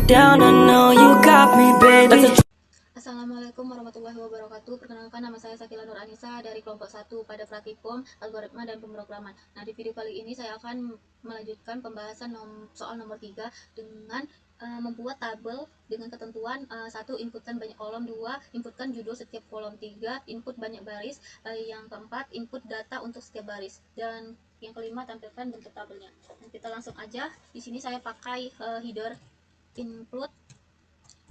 down, I know you got me, baby. Assalamualaikum warahmatullahi wabarakatuh. Perkenalkan, nama saya Sakila Nur Anissa dari kelompok 1 pada praktikum algoritma dan pemrograman. Nah, di video kali ini saya akan melanjutkan pembahasan soal nomor 3 dengan membuat tabel dengan ketentuan 1. Inputkan banyak kolom, 2. Inputkan judul setiap kolom, 3. Input banyak baris, yang keempat input data untuk setiap baris, dan yang kelima tampilkan bentuk tabelnya. Nah, kita langsung aja. Di sini saya pakai header include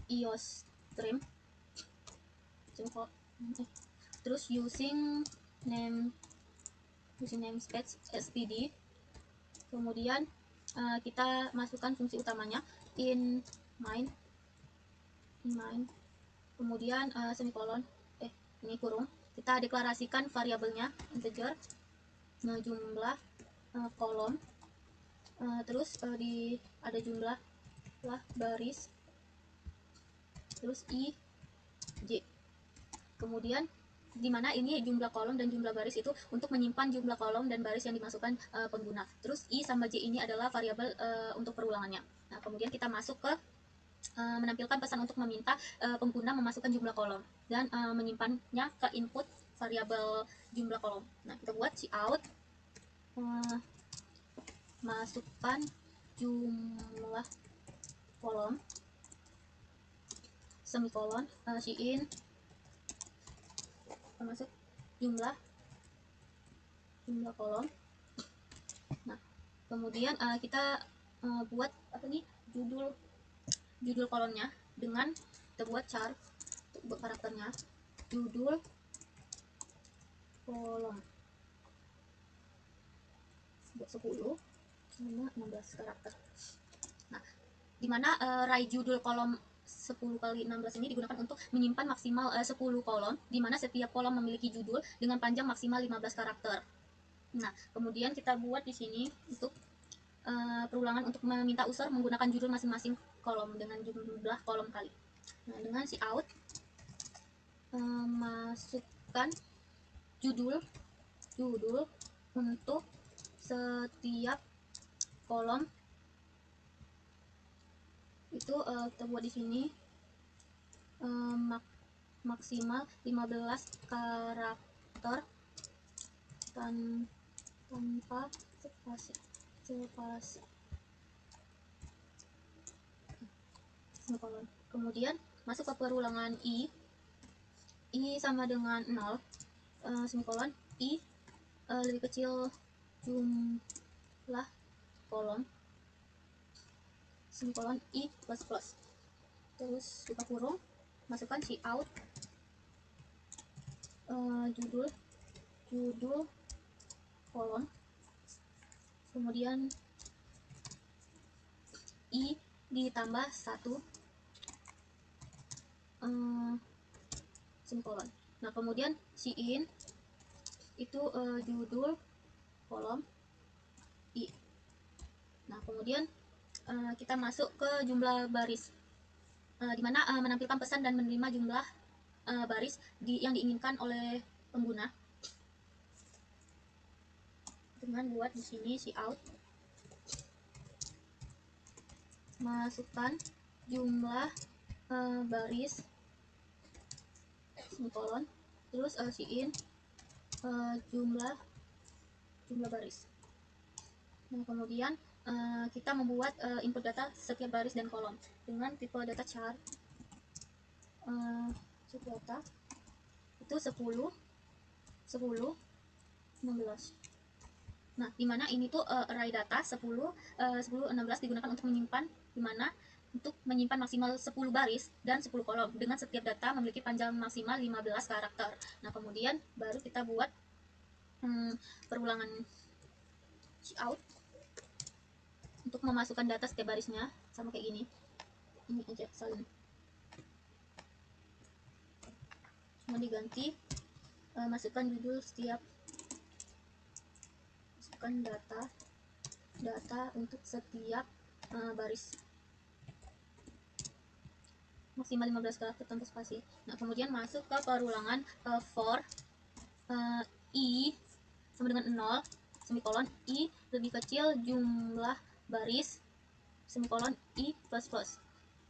iostream, terus using namespace spd. Kemudian kita masukkan fungsi utamanya in main, kemudian semikolon, ini kurung. Kita deklarasikan variabelnya integer, jumlah kolom, terus ada jumlah baris, terus i j. Kemudian di mana ini jumlah kolom dan jumlah baris itu untuk menyimpan jumlah kolom dan baris yang dimasukkan pengguna. Terus i sama j ini adalah variabel untuk perulangannya. Nah, kemudian kita masuk ke menampilkan pesan untuk meminta pengguna memasukkan jumlah kolom dan menyimpannya ke input variabel jumlah kolom. Nah, kita buat cout masukkan jumlah kolom, semikolon, cin termasuk jumlah kolom. Nah, kemudian kita buat judul kolomnya dengan kita buat char untuk karakternya judul kolom buat 10 sama 16 karakter. Nah, dimana array judul kolom 10 kali 16 ini digunakan untuk menyimpan maksimal 10 kolom, di mana setiap kolom memiliki judul dengan panjang maksimal 15 karakter. Nah, kemudian kita buat di sini untuk perulangan untuk meminta user menggunakan judul masing-masing kolom dengan jumlah kolom kali. Nah, dengan cout masukkan judul untuk setiap kolom itu kita buat di sini maksimal 15 karakter tanpa spasi. Kemudian masuk ke perulangan i sama dengan 0, semikolon i lebih kecil jumlah kolom, semikolon i plus plus, terus buka kurung, masukkan cout judul kolom, kemudian i ditambah 1, semikolon. Nah, kemudian cin itu judul kolom i. Nah, kemudian kita masuk ke jumlah baris, di mana menampilkan pesan dan menerima jumlah baris yang diinginkan oleh pengguna dengan buat di sini cout masukkan jumlah baris, semikolon, terus cin jumlah baris. Nah, kemudian kita membuat input data setiap baris dan kolom dengan tipe data char data itu 10 16. Nah, dimana ini tuh array data 10 16 digunakan untuk menyimpan, dimana untuk menyimpan maksimal 10 baris dan 10 kolom dengan setiap data memiliki panjang maksimal 15 karakter. Nah, kemudian baru kita buat perulangan cout untuk memasukkan data setiap barisnya sama kayak gini. Ini aja salin, cuma diganti masukkan judul setiap, masukkan data untuk setiap baris maksimal 15 karakter tanpa spasi. Nah, kemudian masuk ke perulangan for i sama dengan 0, semikolon i lebih kecil jumlah baris, semikolon i plus plus.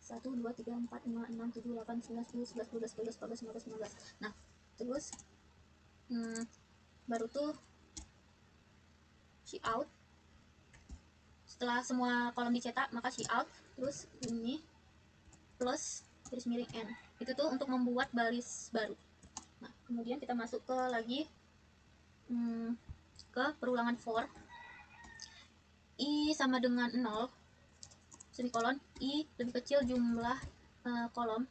1, 2, 3, 4, 5, 6, 7, 8, 9, 10, 11, 12, 13, 14, 15, 16. Nah, terus baru tuh see out. Setelah semua kolom dicetak, maka see out. Terus ini plus garis miring n. Itu tuh untuk membuat baris baru. Nah, kemudian kita masuk ke lagi ke perulangan for. I sama dengan 0, semikolon. I lebih kecil jumlah kolom,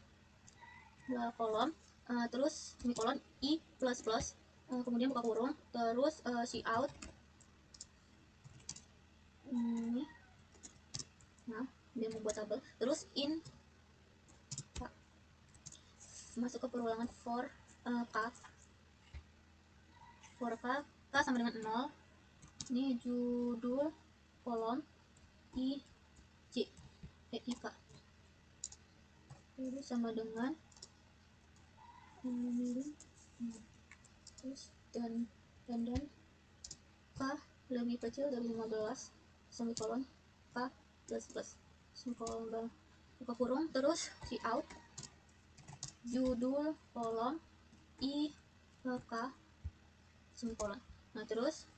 terus semikolon. I plus plus, kemudian buka kurung, terus see out. Ini, nah, dia membuat tabel. Terus in masuk ke perulangan for k. For k sama dengan 0. Ini judul kolom i c i k. Terus sama dengan terus dan k lebih kecil dari 15, semikolon. K plus plus, semikolon, buka kurung, terus see out. Judul kolom i k, semikolon. Nah, terus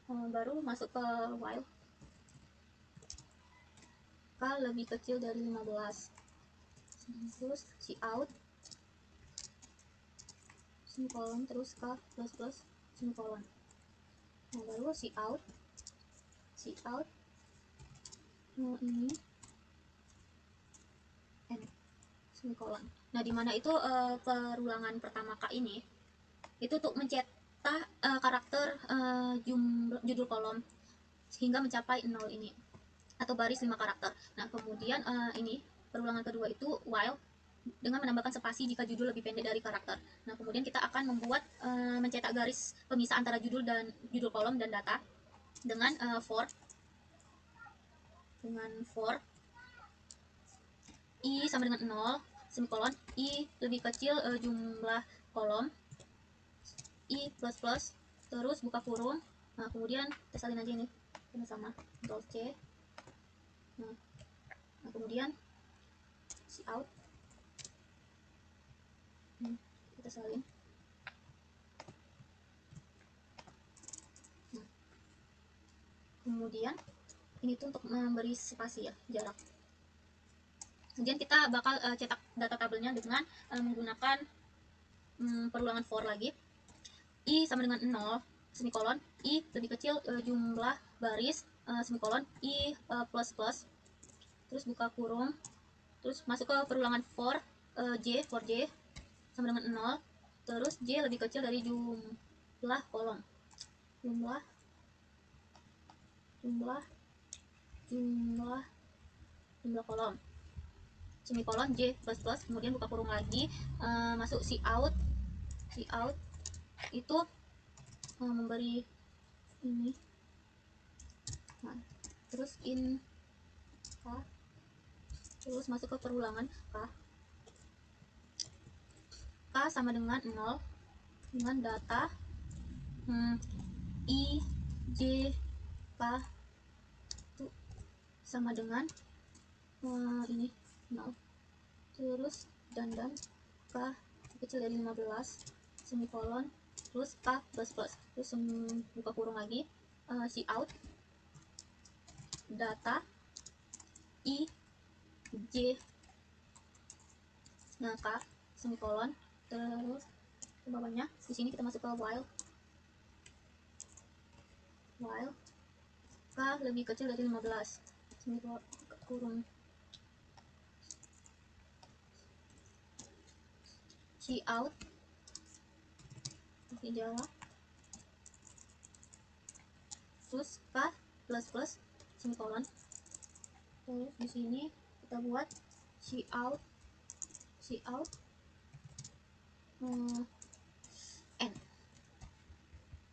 baru masuk ke while. K lebih kecil dari 15, terus see out, semikolon, terus k plus plus, semikolon. Nah, baru see out. Ini n, semikolon. Nah, dimana itu perulangan pertama k ini itu untuk mencetak karakter judul kolom sehingga mencapai 0 ini, atau baris 5 karakter. Nah, kemudian ini perulangan kedua itu while dengan menambahkan spasi jika judul lebih pendek dari karakter. Nah, kemudian kita akan membuat mencetak garis pemisah antara judul kolom dan data dengan for i sama dengan 0, semikolon. I lebih kecil jumlah kolom, i plus plus, terus buka kurung. Nah, kemudian kita salin aja ini karena sama, Ctrl C. Nah, kemudian si out, kita salin. Nah, kemudian ini tuh untuk memberi spasi ya, jarak. Kemudian kita bakal cetak data tabelnya dengan menggunakan perulangan for lagi. I sama dengan 0, semikolon, I lebih kecil jumlah baris, semikolon, I plus plus, terus buka kurung, terus masuk ke perulangan for J sama dengan 0, terus J lebih kecil dari jumlah kolom, jumlah kolom, semikolon J plus plus, kemudian buka kurung lagi, masuk si out itu memberi ini. Nah, terus in K, terus masuk ke perulangan K sama dengan 0 dengan data I J K itu sama dengan ini 0, terus dan K kecil dari 15, semikolon, terus K plus plus, terus buka kurung lagi, si out data I J K semikolon, terus ke bawahnya di sini kita masuk ke while K lebih kecil dari 15, semikolon kurung, si out masih Jawa, terus K plus plus, semikolon, terus di sini kita buat si out n.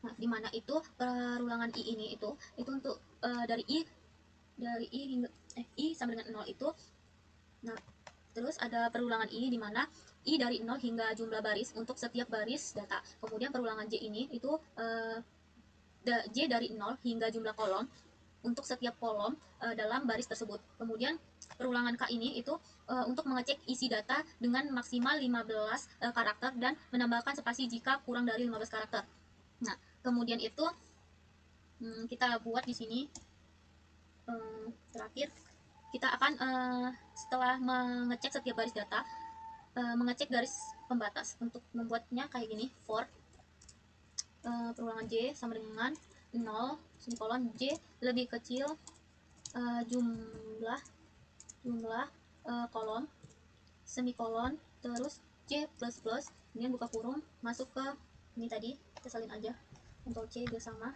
Nah, dimana itu perulangan i ini itu untuk dari i hingga i sama dengan 0 itu. Nah, terus ada perulangan i di mana i dari 0 hingga jumlah baris untuk setiap baris data. Kemudian perulangan j ini itu j dari 0 hingga jumlah kolom untuk setiap kolom dalam baris tersebut. Kemudian perulangan K ini itu untuk mengecek isi data dengan maksimal 15 karakter dan menambahkan spasi jika kurang dari 15 karakter. Nah, kemudian itu kita buat di sini terakhir kita akan setelah mengecek setiap baris data, mengecek garis pembatas. Untuk membuatnya kayak gini, for perulangan J sama dengan 0, semikolon J lebih kecil jumlah kolom, semikolon, terus J plus plus, kemudian buka kurung, masuk ke ini tadi, kita salin aja, Ctrl C biar sama.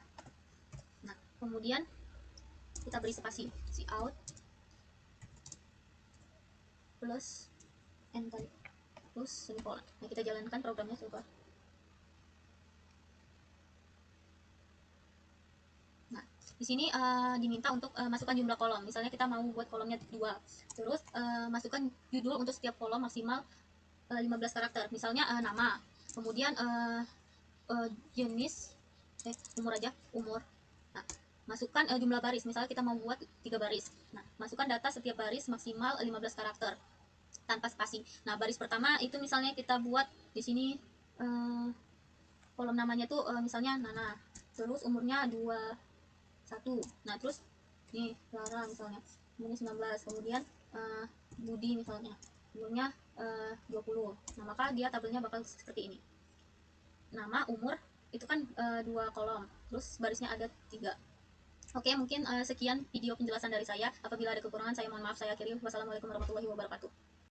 Nah, kemudian kita beri spasi, si out plus n tadi, plus semikolon. Nah, kita jalankan programnya coba. Nah, di sini diminta untuk masukkan jumlah kolom. Misalnya kita mau buat kolomnya 2, terus masukkan judul untuk setiap kolom maksimal 15 karakter. Misalnya nama, kemudian jenis, umur. Nah, masukkan jumlah baris. Misalnya kita mau buat 3 baris. Nah, masukkan data setiap baris maksimal 15 karakter tanpa spasi. Nah, baris pertama itu misalnya kita buat di sini kolom namanya tuh misalnya Nana, terus umurnya 21. Nah, terus nih Lara misalnya umurnya 19, kemudian Budi misalnya umurnya 20. Nah, maka dia tabelnya bakal seperti ini. Nama, umur itu kan 2 kolom, terus barisnya ada 3. Oke, mungkin sekian video penjelasan dari saya. Apabila ada kekurangan, saya mohon maaf, saya akhiri. Wassalamualaikum warahmatullahi wabarakatuh.